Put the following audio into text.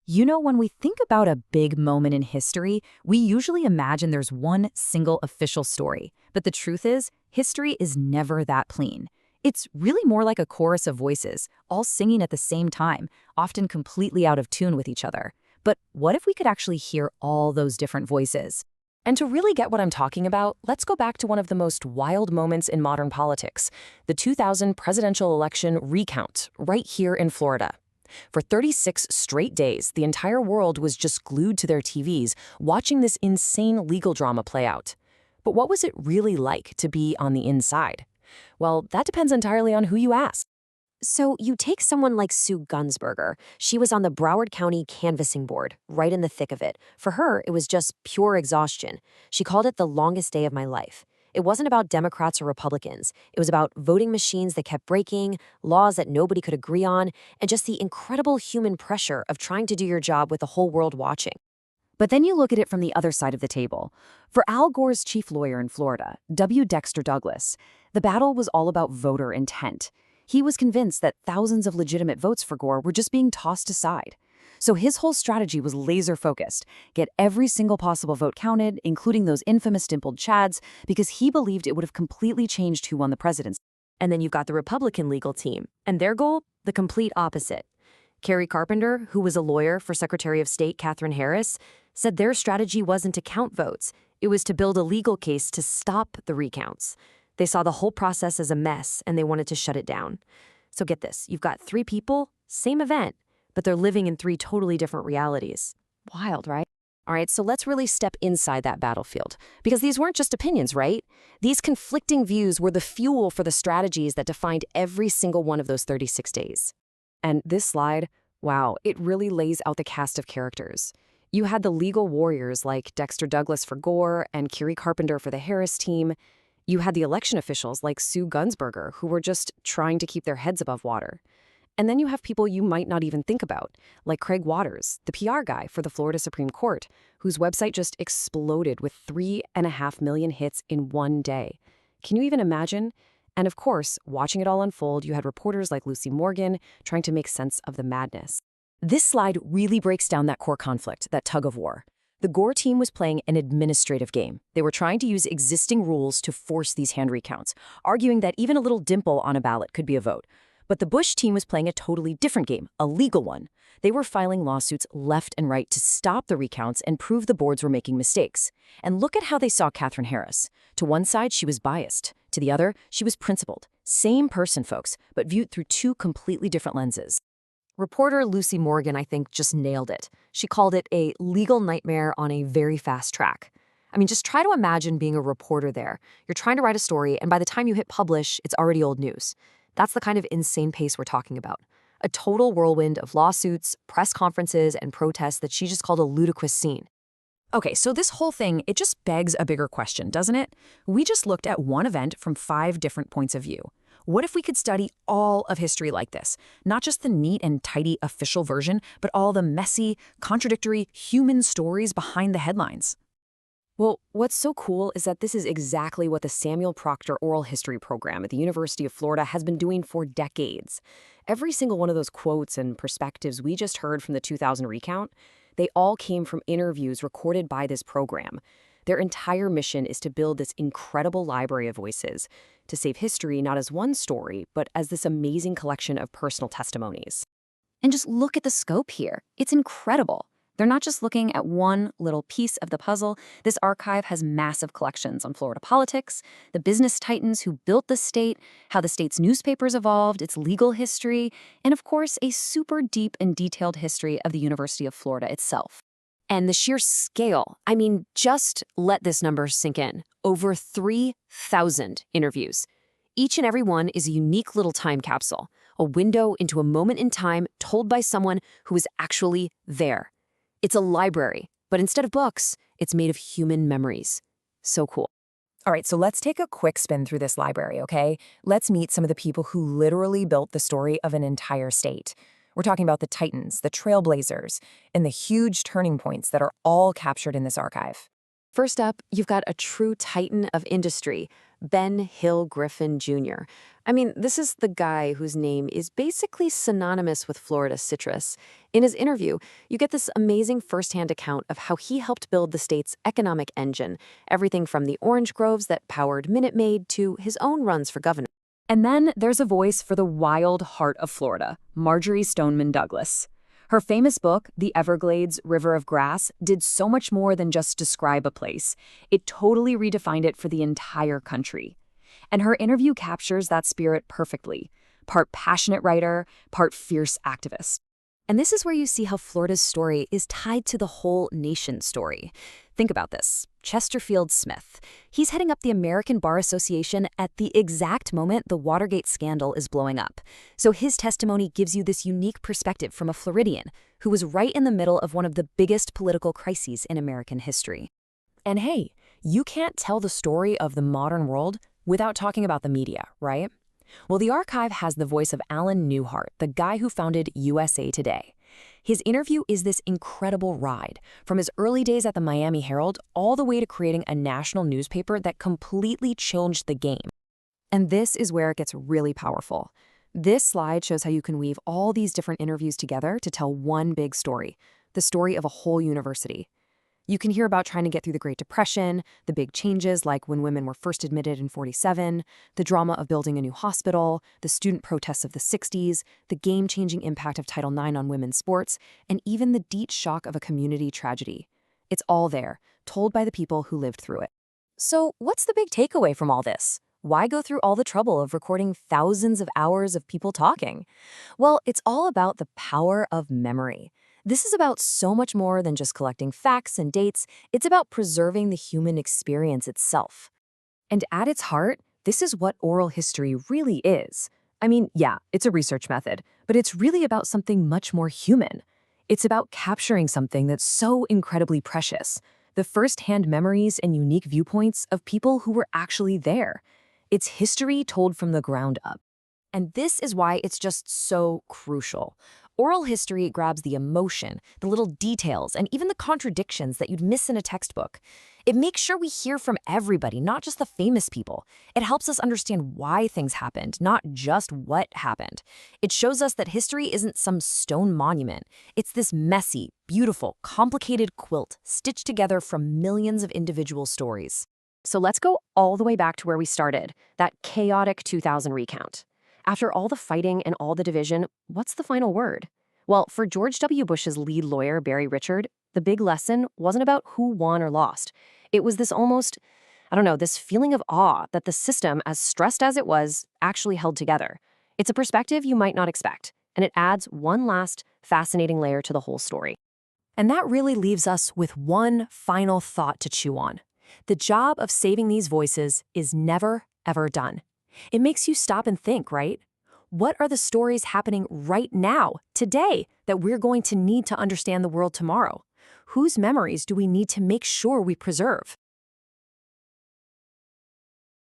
When we think about a big moment in history, we usually imagine there's one single official story. But the truth is, history is never that clean. It's really more like a chorus of voices, all singing at the same time, often completely out of tune with each other. But what if we could actually hear all those different voices? And to really get what I'm talking about, let's go back to one of the most wild moments in modern politics, the 2000 presidential election recount, right here in Florida. For 36 straight days, the entire world was just glued to their TVs, watching this insane legal drama play out. But what was it really like to be on the inside? Well, that depends entirely on who you ask. So you take someone like Sue Gunsberger. She was on the Broward County Canvassing Board, right in the thick of it. For her, it was just pure exhaustion. She called it the longest day of my life. It wasn't about Democrats or Republicans. It was about voting machines that kept breaking, laws that nobody could agree on, and just the incredible human pressure of trying to do your job with the whole world watching. But then you look at it from the other side of the table. For Al Gore's chief lawyer in Florida, W. Dexter Douglas, the battle was all about voter intent. He was convinced that thousands of legitimate votes for Gore were just being tossed aside. So his whole strategy was laser-focused: get every single possible vote counted, including those infamous dimpled Chads, because he believed it would have completely changed who won the presidency. And then you've got the Republican legal team, and their goal, the complete opposite. Kerry Carpenter, who was a lawyer for Secretary of State Katherine Harris, said their strategy wasn't to count votes. It was to build a legal case to stop the recounts. They saw the whole process as a mess, and they wanted to shut it down. So get this, you've got three people, same event, but they're living in three totally different realities. Wild, right? All right, so let's really step inside that battlefield, because these weren't just opinions, right? These conflicting views were the fuel for the strategies that defined every single one of those 36 days. And this slide, wow, it really lays out the cast of characters. You had the legal warriors like Dexter Douglas for Gore and Kerry Carpenter for the Harris team. You had the election officials like Sue Gunsberger, who were just trying to keep their heads above water. And then you have people you might not even think about, like Craig Waters, the PR guy for the Florida Supreme Court, whose website just exploded with 3.5 million hits in one day. Can you even imagine? And of course, watching it all unfold, you had reporters like Lucy Morgan trying to make sense of the madness. This slide really breaks down that core conflict, that tug of war. The Gore team was playing an administrative game. They were trying to use existing rules to force these hand recounts, arguing that even a little dimple on a ballot could be a vote. But the Bush team was playing a totally different game, a legal one. They were filing lawsuits left and right to stop the recounts and prove the boards were making mistakes. And look at how they saw Katherine Harris. To one side, she was biased. To the other, she was principled. Same person, folks, but viewed through two completely different lenses. Reporter Lucy Morgan, I think, just nailed it. She called it a legal nightmare on a very fast track. I mean, just try to imagine being a reporter there. You're trying to write a story, and by the time you hit publish, it's already old news. That's the kind of insane pace we're talking about. A total whirlwind of lawsuits, press conferences, and protests that she just called a ludicrous scene. Okay, so this whole thing, it just begs a bigger question, doesn't it? We just looked at one event from 5 different points of view. What if we could study all of history like this? Not just the neat and tidy official version, but all the messy, contradictory human stories behind the headlines. Well, what's so cool is that this is exactly what the Samuel Proctor Oral History Program at the University of Florida has been doing for decades. Every single one of those quotes and perspectives we just heard from the 2000 recount, they all came from interviews recorded by this program. Their entire mission is to build this incredible library of voices, to save history not as one story, but as this amazing collection of personal testimonies. And just look at the scope here. It's incredible. They're not just looking at one little piece of the puzzle. This archive has massive collections on Florida politics, the business titans who built the state, how the state's newspapers evolved, its legal history, and of course, a super deep and detailed history of the University of Florida itself. And the sheer scale, I mean, just let this number sink in. Over 3,000 interviews. Each and every one is a unique little time capsule, a window into a moment in time told by someone who was actually there. It's a library, but instead of books, it's made of human memories. So cool. All right, so let's take a quick spin through this library, okay? Let's meet some of the people who literally built the story of an entire state. We're talking about the titans, the trailblazers, and the huge turning points that are all captured in this archive. First up, you've got a true titan of industry, Ben Hill Griffin Jr. I mean, this is the guy whose name is basically synonymous with Florida citrus. In his interview, you get this amazing firsthand account of how he helped build the state's economic engine, everything from the orange groves that powered Minute Maid to his own runs for governor. And then there's a voice for the wild heart of Florida, Marjorie Stoneman Douglas. Her famous book, The Everglades River of Grass, did so much more than just describe a place. It totally redefined it for the entire country. And her interview captures that spirit perfectly. Part passionate writer, part fierce activist. And this is where you see how Florida's story is tied to the whole nation's story. Think about this. Chesterfield Smith. He's heading up the American Bar Association at the exact moment the Watergate scandal is blowing up. So his testimony gives you this unique perspective from a Floridian who was right in the middle of one of the biggest political crises in American history. And hey, you can't tell the story of the modern world without talking about the media, right? Well, the archive has the voice of Alan Newhart, the guy who founded USA Today. His interview is this incredible ride, from his early days at the Miami Herald all the way to creating a national newspaper that completely changed the game. And this is where it gets really powerful. This slide shows how you can weave all these different interviews together to tell one big story, the story of a whole university. You can hear about trying to get through the Great Depression, the big changes like when women were first admitted in '47, the drama of building a new hospital, the student protests of the '60s, the game-changing impact of Title IX on women's sports, and even the deep shock of a community tragedy. It's all there, told by the people who lived through it. So what's the big takeaway from all this? Why go through all the trouble of recording thousands of hours of people talking? Well, it's all about the power of memory. This is about so much more than just collecting facts and dates. It's about preserving the human experience itself. And at its heart, this is what oral history really is. I mean, yeah, it's a research method, but it's really about something much more human. It's about capturing something that's so incredibly precious, the first-hand memories and unique viewpoints of people who were actually there. It's history told from the ground up. And this is why it's just so crucial. Oral history grabs the emotion, the little details, and even the contradictions that you'd miss in a textbook. It makes sure we hear from everybody, not just the famous people. It helps us understand why things happened, not just what happened. It shows us that history isn't some stone monument. It's this messy, beautiful, complicated quilt stitched together from millions of individual stories. So let's go all the way back to where we started, that chaotic 2000 recount. After all the fighting and all the division, what's the final word? Well, for George W. Bush's lead lawyer, Barry Richard, the big lesson wasn't about who won or lost. It was this almost, this feeling of awe that the system, as stressed as it was, actually held together. It's a perspective you might not expect, and it adds one last fascinating layer to the whole story. And that really leaves us with one final thought to chew on. The job of saving these voices is never, ever done. It makes you stop and think, right? What are the stories happening right now, today, that we're going to need to understand the world tomorrow? Whose memories do we need to make sure we preserve?